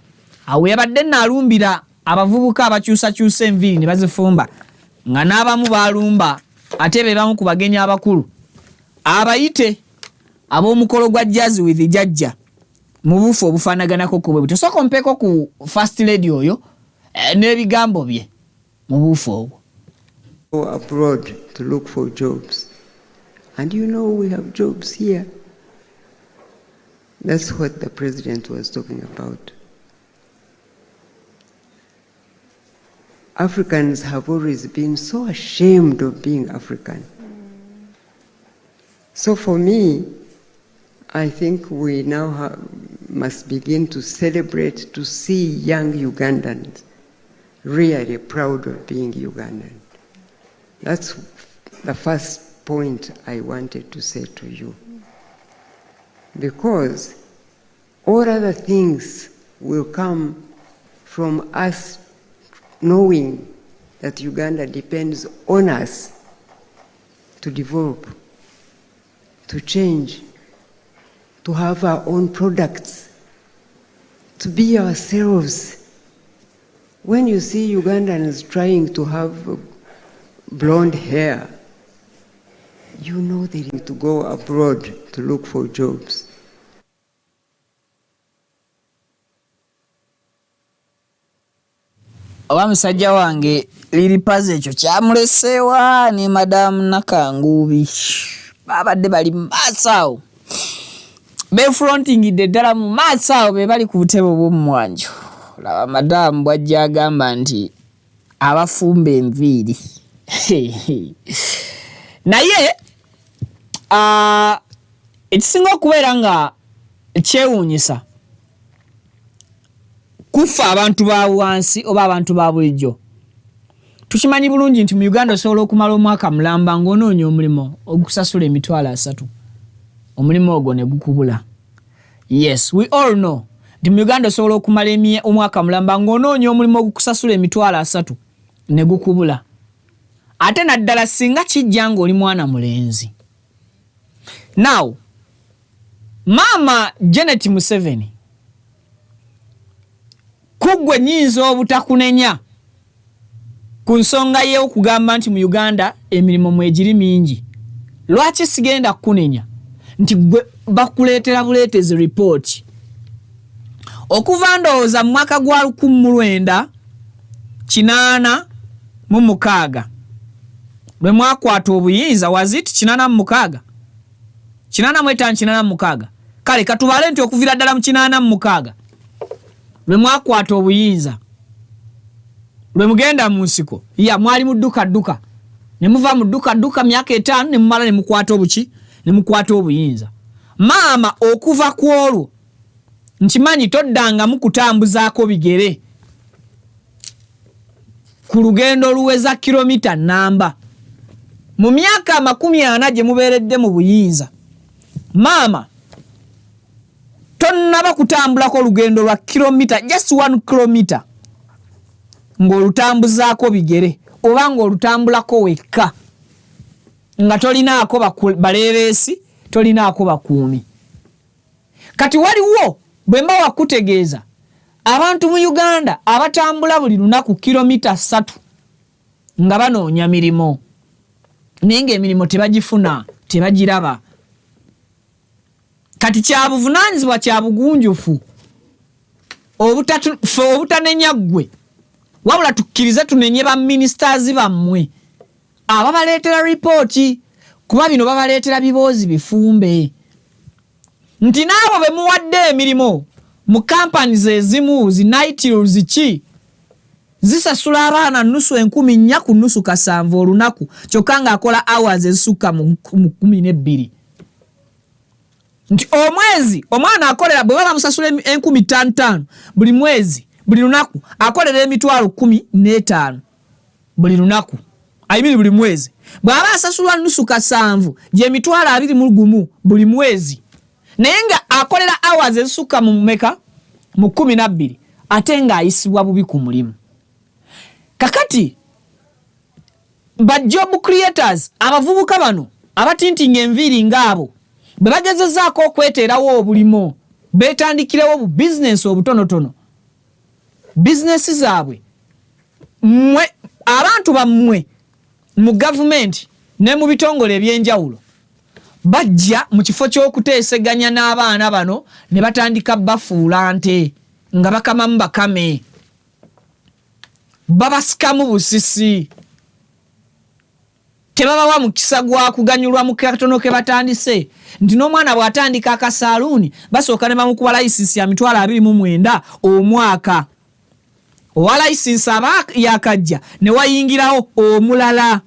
Speaker 2: Awo yabadde naalumbira abavubuka abakyusakyusa enviiri ne bazifumba nga n'abamu baalumba ate be bamu ku bagenyi abakulu abayite ab'omukolo gwa Jazz with Jajja mu bufu obufaanaganako ku bwe buto. Sooka ompeeko ku first lady oyo n'ebigambo bye mu bufu obwo.
Speaker 4: Go abroad to look for jobs, and you know we have jobs here. That's what the president was talking about. Africans have always been so ashamed of being African. So for me, I think we now must begin to celebrate to see young Ugandans really proud of being Ugandan. That's the first point I wanted to say to you. Because all other things will come from us knowing that Uganda depends on us to develop, to change, to have our own products, to be ourselves. When you see Ugandans trying to have blonde hair, you know they need to go abroad to look for jobs.
Speaker 2: Owa musajja wange liripaze ekyo kyamuleseewa ne Madamu Nakangubi babadde bali maaso awo befrontingidde ddala mu maaso awo be bali ku butebe obw'omumwanjo. Laba Madamu bw'ajja agamba nti abafumba enviiri naye ekisinga okubeera nga kyewuunyisa kufa abantu ba wansi oba abantu ba bulijjo. Tukimanyi bulungi nti mu Uganda osobola okumala omwaka mulamba ng'onoonya omulimu ogusasula $3,000 omulimu ogwo ne gukubula. Yes, we all know nti mu Uganda osobola okumala omwaka mulamba ng'onoonya omulimu ogukusasula $3,000 ne gukubula. Ate naddala singa kijja ng'oli mwana mulenzi. Now, Maama Janet Museveni kugwe nyinza obutakunenya ku nsonga ye okugamba nti mu Uganda emirimu mwegiri mingi. Lwaki sigenda kukunenya? Nti gwe bakuleetera buleetezi report. Okuva ndowooza mu mwaka gwa 1986 lwe mwakwata obuyinza waziti 86 85 kale katubale nti okuvira ddala mu 86 lwe mwakwata obuyinza lwe mugenda mu nsiko mwali mu dduka ne muva mu dduka myaka 5 ne mumala ne mukwata obuki ne mukwata obuyinza. Maama okuva ku olwo nkimanyi toddanga mu kutambuzaako bigere ku lugendo luweza kilomita namba. Mu myaka 40 gye mubeeredde mu buyinza, Maama tonnaba kutambulako lugendo lwa kilomita, just 1 kilometer, ng'olutambuzaako bigere oba ng'olutambulako wekka nga tolinaako baleebeesi, tolinaako bakuumi. Kati waliwo bwe mba wakutegeeza abantu mu Uganda abatambula buli lunaku kilomita 3 nga banoonya mirimu naye ng'emirimu tebagifuna, tebagiraba. Kati kyabuvunaanyizibwa kya bugunjufu obutanenya ggwe wabula tukkirize tunenye ba ministers bammwe ababaleetera ripooti, kuba bino babaleetera biboozi bifumbe nti naabo be muwadde emirimu mu companies ezimu zi night ziki zisasula abaana nusu 10,000 ku nusu 7 olunaku kyokka ng'akola hours ezisukka mu 12. Nti omwezi omwana akolera bwe baba musasula 15,000 buli mwezi buli lunaku akolera emitwalo 15 buli lunaku ayimiri buli mwezi bw'aba asasulwa nusu 7 je mitwalo 21 buli mwezi naye nga akolera hours ezisukka mu meka mu 12 ate nga ayisibwa bubi ku mulimu. Kakati ba job creators abavubuka bano abatintinga enviiri ng'abo bwe bagezezaako okweteerawo obulimo beetandikirewo bu business obutonotono business zaabwe mmwe abantu bammwe mu government ne mu bitongole ebyenjawulo bajja mu kifo ky'okuteeseganya n'abaana bano ne batandika bafuula nte nga bakamamu bakame babasikamu busisi tebabawa mukisa gwa kuganyulwa mu katono ke batandise nti n'omwana bw'atandika akasaaluuni basooka ne bamukuba layisinsi ya mitwalo 29 omwaka owa layisinsi aba yakajja ne wayingirawo omulala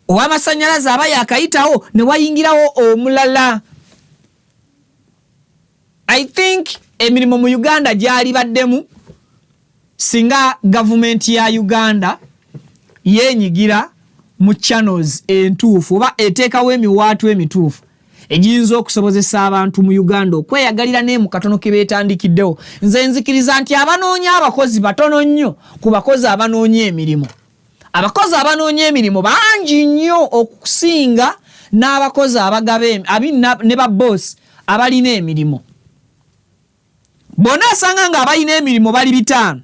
Speaker 2: ow'amasannyalaze aba yakayitawo ne wayingirawo omulala. I think emirimu mu Uganda gyali baddemu singa government ya Uganda yenyigira mu channels entuufu oba eteekawo emiwaatu emituufu ejiyinza okusobozesa abantu mu Uganda okweyagalira ne mu katono ke beetandikiddewo. Nze nzikiriza nti abanoonya abakozi batono nnyo ku bakozi abanoonya emirimu. Abakozi abanoonya emirimu bangi nnyo okusinga n'abakozi abagabe ne ba boss abalina emirimu. Bonna asanga nga abalina emirimu bali 5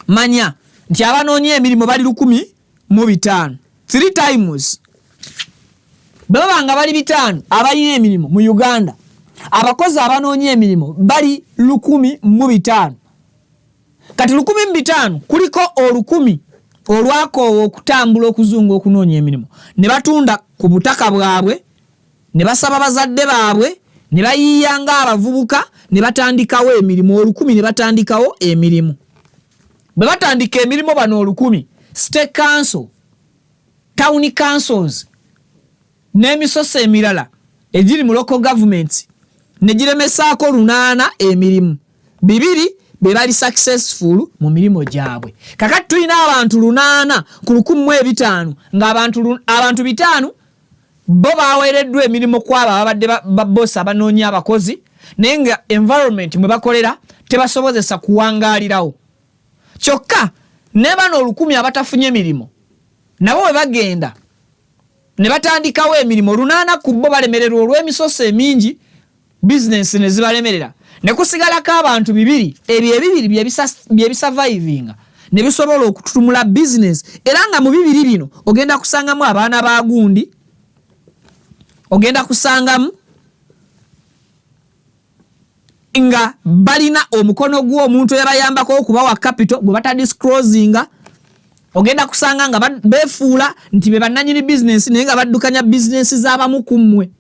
Speaker 2: manya nti abanoonya emirimu bali 15 3 times baba nga bali 5 abalina emirimu mu Uganda abakozi abanoonya emirimu bali 15 kati 15 kuliko 10 olwako okutambula okuzunga okunoonya emirimu ne batunda ku butaka bwabwe ne basaba bazadde baabwe ne bayiyanga abavubuka ne batandikawo emirimu 10 ne batandikawo emirimu. Bwe batandika emirimu bano 10 state council town councils n'emisoso emirala egiri mu local governments ne giremesaako 8 emirimu 2 be bali successful mu mirimo gyabwe. Kakati tulina abantu 8 ku 1500 nga abantu 5 bo baweereddwa emirimu kwabo abadde babosi abanoonya abakozi naye nga environment mwe bakolera tebasobozesa kuwangaalirawo. Kyokka ne bano 10 abatafunye emirimu nabo bwe bagenda ne batandikawo emirimu 8 ku bo balemererwa olw'emisoso emingi business ne zibalemerera ne kusigalako abantu 2 ebyo ebibiri bye bisurvivinga ne bisobola okututumula business era nga mu 2 bino ogenda kusangamu abaana ba gundi ogenda kusangamu nga balina omukono gw'omuntu yabayambako okubawa capital gwe batadisclosinga ogenda kusanga nga befuula nti be bannanyini business naye nga baddukanya business z'abamu ku mmwe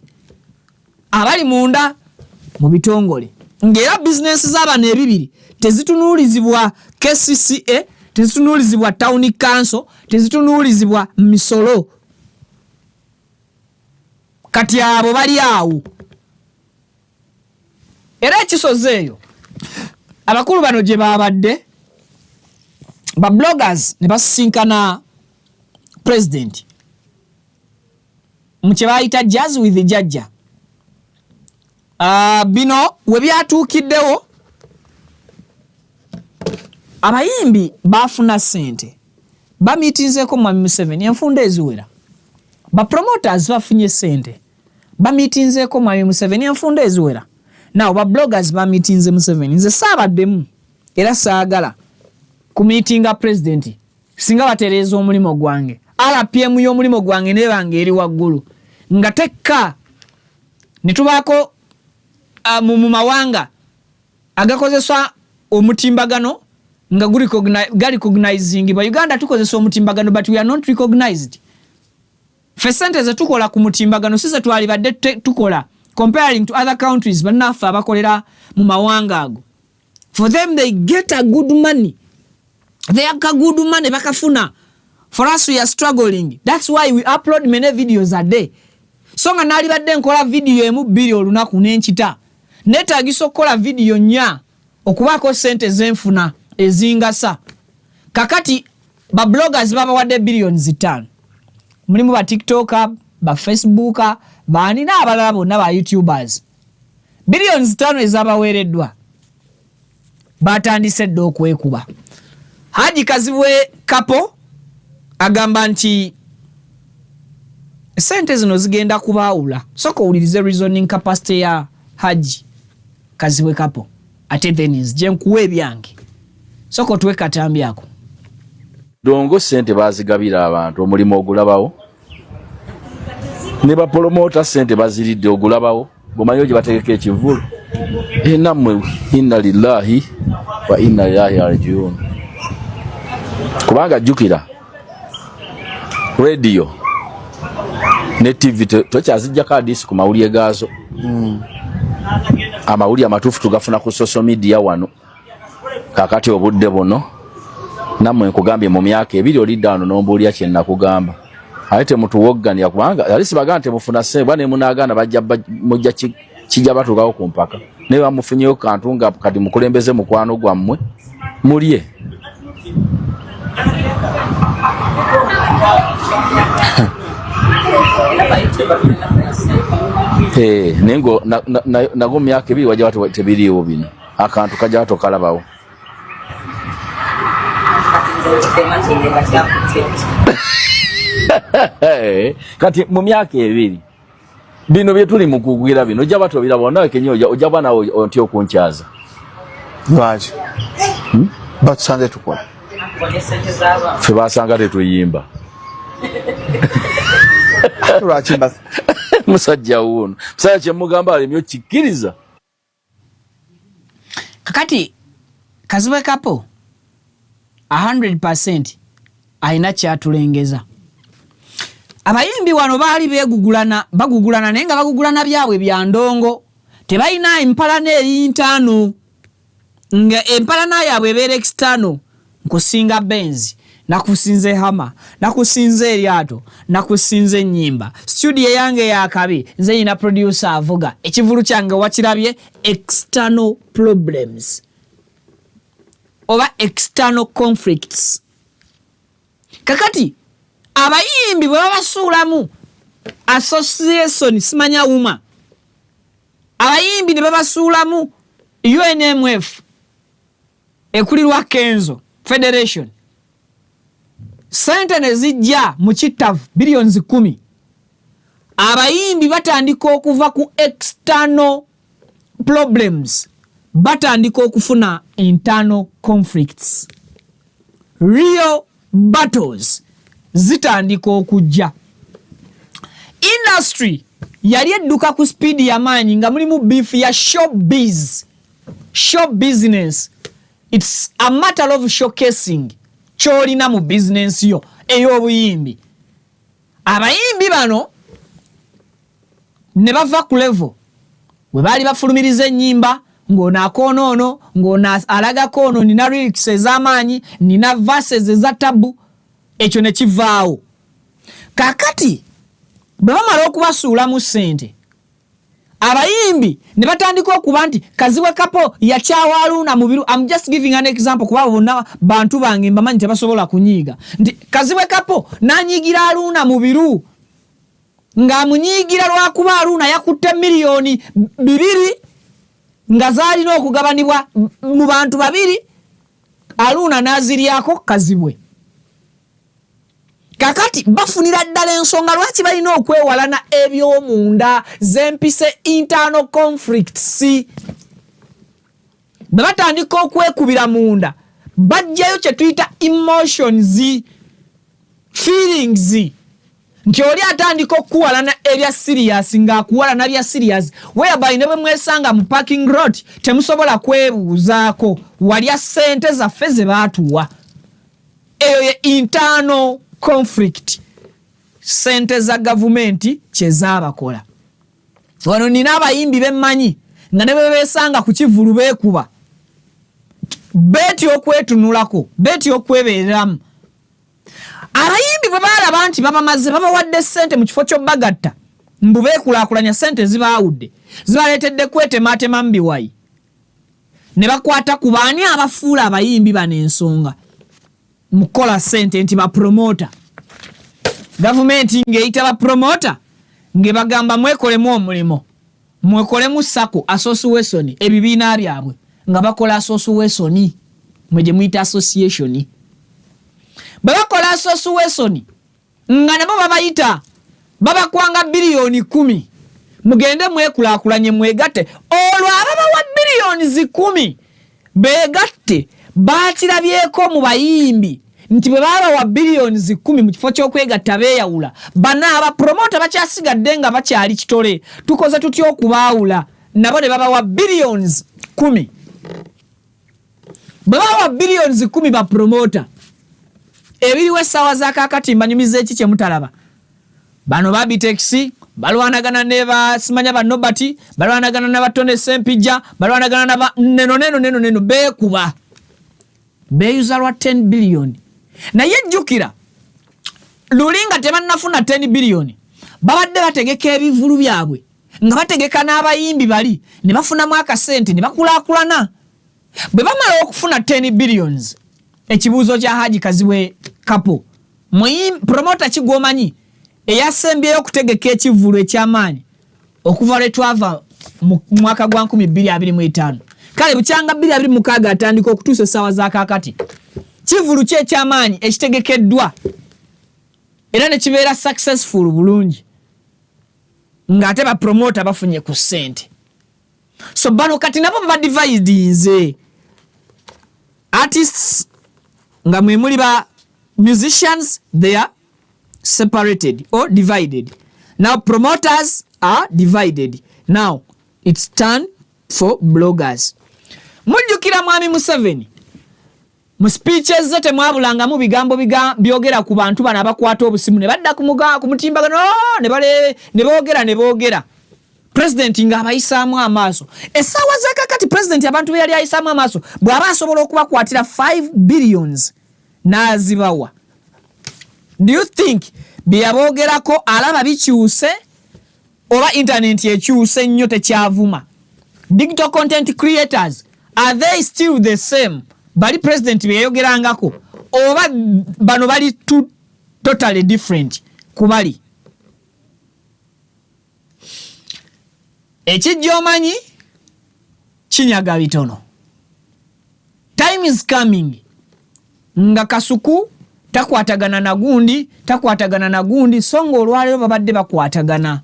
Speaker 2: abali munda mu bitongole ng'era business z'abano ebibiri tezitunuulizibwa KCCA tezitunuulizibwa town council tezitunuulizibwa misolo kati abo bali awo. Era ekisoze eyo abakulu bano gye babadde ba bloggers ne basisinkana president mu kye bayita jazz with the judge. Bino we byatuukiddewo abayimbi bafuna ssente bamiitinzeeko Mwami Museveni enfunda eziwera ba promoters bafunye ssente bamiitinzeeko Mwami Museveni enfunda eziwera. Now ba bloggers ba meetinze Museveni nze saabaddemu era saagala ku meetinga president singa batereeza omulimu gwange RPM y'omulimu gwange nebanga eri waggulu nga tekka ne tubaako mu mawanga agakozeswa omutimbagano nga gali recognizing ba Uganda tukozesa omutimbagano but we are not recognized. Fe sente ze tukola ku mutimbagano sise twali badde tukola comparing to other countries bannaffe abakolera mu mawanga ago. For them they get a good money. They are good money bakafuna. For us we are struggling. That's why we upload many videos a day. So nga nali badde nkola video emu 2 olunaku n'enkita. Neetagisa okukola video 4 okubaako sente zenfuna ezingasa. Kakati ba bloggers babawadde billions 5. Mulimu ba TikToker, ba Facebooker, baani n'abalala bonna ba YouTubers. Billions 5 ezabaweereddwa. Batandise dde okwekuba. Haji Kazibwe Kapo agamba nti sente zino zigenda kubaawula. Soko owulirize reasoning capacity ya Haji Kazibwe Kapo. Ate Dennis je nkuwe ebyange. Soko tuwe katambi ako.
Speaker 5: Dongo sente bazigabira abantu omulimu ogulabawo. Ne ba promoter sente baziridde ogulabawo. Bomanyo gye bategeka ekivulu. Namwe inna lillahi wa inna ilaihi rajiun. Kubanga jukira radio ne TV tokyazijja kadisi ku mawulire gaazo. Amawulire amatuufu tugafuna ku social media wano. Kakati obudde buno namwe nkugambye mu myaka 2 oliddaano n'ombuulya kye nakugamba. Ayite mutuwogganira kubanga alisi bagante mufuna sente bane munagana bajja mujja kijja batugawo ku mpaka. Ne bamufunyeyo kantu nga kati mukulembeze mukwano gwammwe mulye. Nengo nago myaka 2 wajja watu tebiriwo bino. Akantu kajja watu kalabawo. Kati mu myaka 2 bino bye tuli mukugwira bino ojja bato birabo nawe kenyo ojja bana ontyo kunchaza
Speaker 1: lwaje batsande tukola
Speaker 5: fe basanga tetuyimba
Speaker 1: lwaje bas
Speaker 5: musajja wuno musajja kye mugamba ali myo kikiriza.
Speaker 2: Kakati Kazibwe Kapo 100% aina kyatulengeza. Abayimbi wano baali bagugulana naye nga bagugulana byabwe bya ndongo. Tebalina empalana ey'intaano. Nga empalana yaabwe ebeera external. Nkusinga Benz, nakusinze Hammer, nakusinze eryato, nakusinze ennyimba. Studio yange yakabi, nze nyina producer avuga. Ekivulu kyange wakirabye external problems. Oba external conflicts. Kakati abayimbi bwe babasuulamu association simanya wuma. Abayimbi ne babasuulamu UNMF ekulirwa Kenzo Federation. Sente ne zijja mu kitavu billions 10. Abayimbi batandika okuva ku external problems. Batandika okufuna internal conflicts. Real battles zitandika okujja. Industry yali edduka ku speed ya maanyi nga mulimu beef ya showbiz. Show business. It's a matter of showcasing kyolina mu business yo ey'obuyimbi. Abayimbi bano ne bava ku level we baali bafulumiriza ennyimba ng'ona akoonono ng'ona alagako ono nina lyrics ez'amaanyi nina verses eza tabu. Ekyo ne kivaawo. Kakati bwe bamala okubasuulamu ssente abayimbi ne batandika okuba nti Kazibwe Kapo yakyawa Aruna mu biru. I'm just giving an example kuba bonna bantu bange mbamanyi tebasobola kunyiiga nti Kazibwe Kapo nanyigira Aruna mu biru nga munyiigira lwakuba Aruna yakutte miliyoni 2 nga zaalina okugabanibwa mu bantu 2 Aruna naziryako Kazibwe. Kakati bafunira ddala ensonga lwaki balina okwewalana eby'omunda zempise internal conflicts. Bwe batandika okwekubira munda bajjayo kye tuyita emotions, feelings. Nti oli atandika okuwalana ebya serious ng'akuwalana bya serious whereby ne bwe mwesanga mu parking lot temusobola kwebuuzaako walya ssente zaffe ze baatuwa. Eyo ye internal conflict. Sente za gavumenti kye zaabakola. wano nina abayimbi bemmanyi nga ne bebesanga ku kivulu beekuba beti okwetunulako beti okwebeeramu abayimbi bwe balaba nti babamaze babawadde ssente mu kifo ky'obbagatta mbu beekulaakulanya ssente zibaawudde zibaleetedde kwetemaatema mu biwayi ne bakwata ku baani abafuula abayimbi bano ensonga mu kukola ssente nti bapromota gavumenti ng'eyita bapromota ng'ebagamba mwekolemu omulimu mwekolemu sako association ebibiina byabwe nga bakola association mwe gye muyita association bwe bakola association nga nabo babayita babakwanga biliyoni 10 mugende mwekulaakulanye mwegatte olwo ababawa biliyoni 10 beegatte baakirabyeko mu bayimbi nti bwe babawa biliyoni 10 mu kifo ky'okwegatta beeyawula bana abapromota bakyasigadde nga bakyali kitole tukoze tutya okubaawula nabo ne babawa biliyoni 10 bwe babawa biliyoni 10 bapromota ebiriwo essaawa zaakakati mbanyumiza eki kye mutalaba bano babiteksi balwanagana ne basimanya ba Nobati balwanagana na batone Sempija balwanagana na neno beekuba beeyuza lwa 10 biliyoni naye jjukira lulinga tebannafuna 10 biliyoni babadde bategeka ebivulu byabwe nga bategeka n'abayimbi bali ne bafunamu akasente ne bakulaakulana bwe bamala okufuna 10 billions ekibuuzo kya Haji Kazibwe Kapo promota kigwomanyi eyasembyeyo okutegeka ekivulu ekyamaanyi okuva lwe twava mu mwaka gwa 2025 kale bukyanga 2026 atandika okutuusa essaawa zaakakati kivulu kye ekyamaanyi ekitegekeddwa era ne kibeera successful bulungi ng'ate bapromota bafunye ku ssente so bano kati nabo badividinze artists nga mwe muli ba musicians they are separated or divided. Now promoters are divided. Now it's time for bloggers. Mujjukira mwami Museveni mu speeches zete mwabulanga mu bigambo byogera ku bantu bana abakwata obusimu ne badda ku mutimbagano ne boogera president nga abayisaamu amaaso essaawa zakakati president abantu be yali ayisaamu amaaso bw'aba asobola okubakwatira 5 billions n'azibawa. Do you think byaboogerako alaba bikyuse oba internet ekyuse nnyo tekyavuma? Digital content creators, are they still the same? Bali president beyogerangako oba bano bali totally different kubali? Ekijjomanyi kinyaga bitono. Time is coming nga Kasuku takwatagana na gundi songa olwaleero babadde bakwatagana.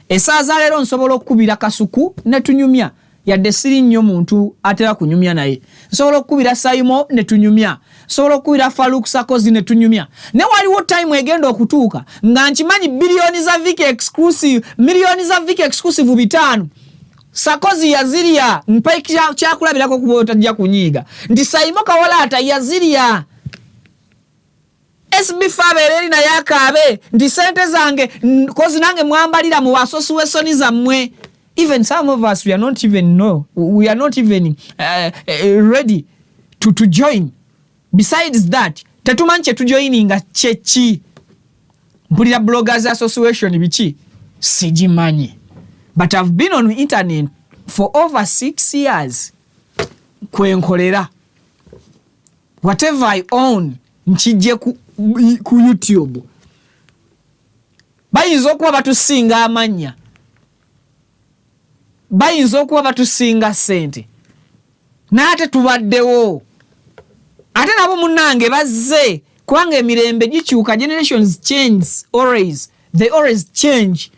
Speaker 2: Essaaza leero nsobola okukubira Kasuku ne tunyumya yadde siri nnyo muntu atera kunyumya naye. Nsobola okukubira Saimo ne tunyumya. Nsobola okukubira Farouk Sarkozy ne tunyumya. Ne waliwo time egenda okutuuka nga nkimanyi bilioni za Viki exclusive, milioni za Viki exclusive 5 Sarkozy yaziriya mpaikira kyakulabirako kuba otajja kunyiiga nti Saimo Kawalaata yaziriya SB Fabereri na yakabe ndi sente zange kozi nange mwambalira mu association zammwe. Even some of us we are not even ready to join. Besides that tetumanche tu joininga chechi mpulira bloggers association bichi sijimanyi, but I've been on internet for over 6 years kwenkolera whatever I own nchije ku YouTube. Bayinza okuba batusinga amanya, bayinza okuba batusinga sente n'ate tubaddewo ate nabo munnange bazze kubanga emirembe gikyuka, generations change always, they always change.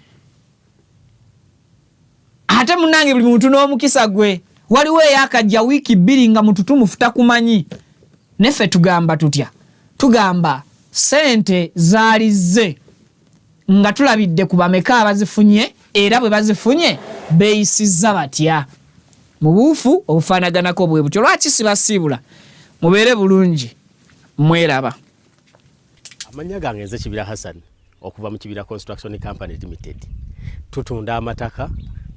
Speaker 2: Ate munnange buli muntu n'omukisa gwe, waliwo eyakajja wiiki 2 nga mututumu takumanyi. Neffe tugamba tutya? Tugamba sente zaalize nga tulabidde ku bameka abazifunye era bwe bazifunye beeyisizza batya. Mu buufu obufaanaganako bwe butyo. Lwaki sibasiibula? Mubeere bulungi, mweraba.
Speaker 3: Amanya gange nze Kibira Hassan okuva mu Kibira Construction Company Limited. Tutunda amataka,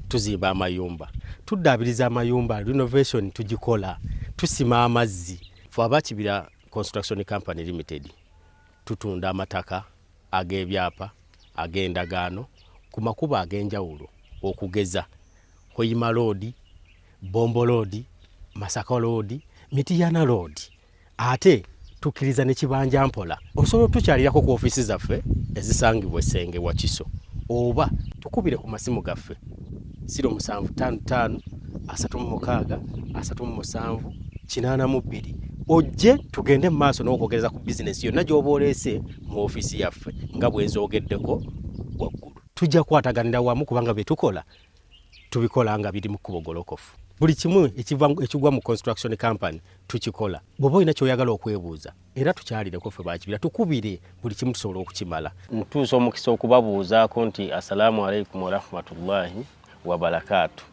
Speaker 3: tuzimba amayumba, tuddaabiriza amayumba, renovation tugikola, tusima amazzi. Ffe Abakibira Construction Company Limited tutunda amataka ag'ebyapa ag'endagaano ku makubo ag'enjawulo okugeza Hoima Road, Bombo Road, Masaka Road, Mityana Road. Ate tukkiriza ne Kibanja Mpola. Osobola tukyalirako ku ofiisi zaffe ezisangibwa Ssenge Wakiso oba tukubire ku masimu gaffe 0755 36 37 82 ojje tugende mu maaso n'okwogereza ku bizinesi yonna gy'oba oleese mu ofiisi yaffe nga bwe nzoogeddeko waggulu. Tujja kwataganira wamu kubanga bye tukola tubikola nga biri mu kkubo golokofu. Buli kimu ekigwa mu construction company tukikola. Bw'oba olina ky'oyagala okwebuuza era tukyalireko ffe Bakibira tukubire buli kimu tusobola okukimala. Ntuusa omukisa okubabuuzaako nti assalamu alaikum wa rahmatullahi wa barakatuh.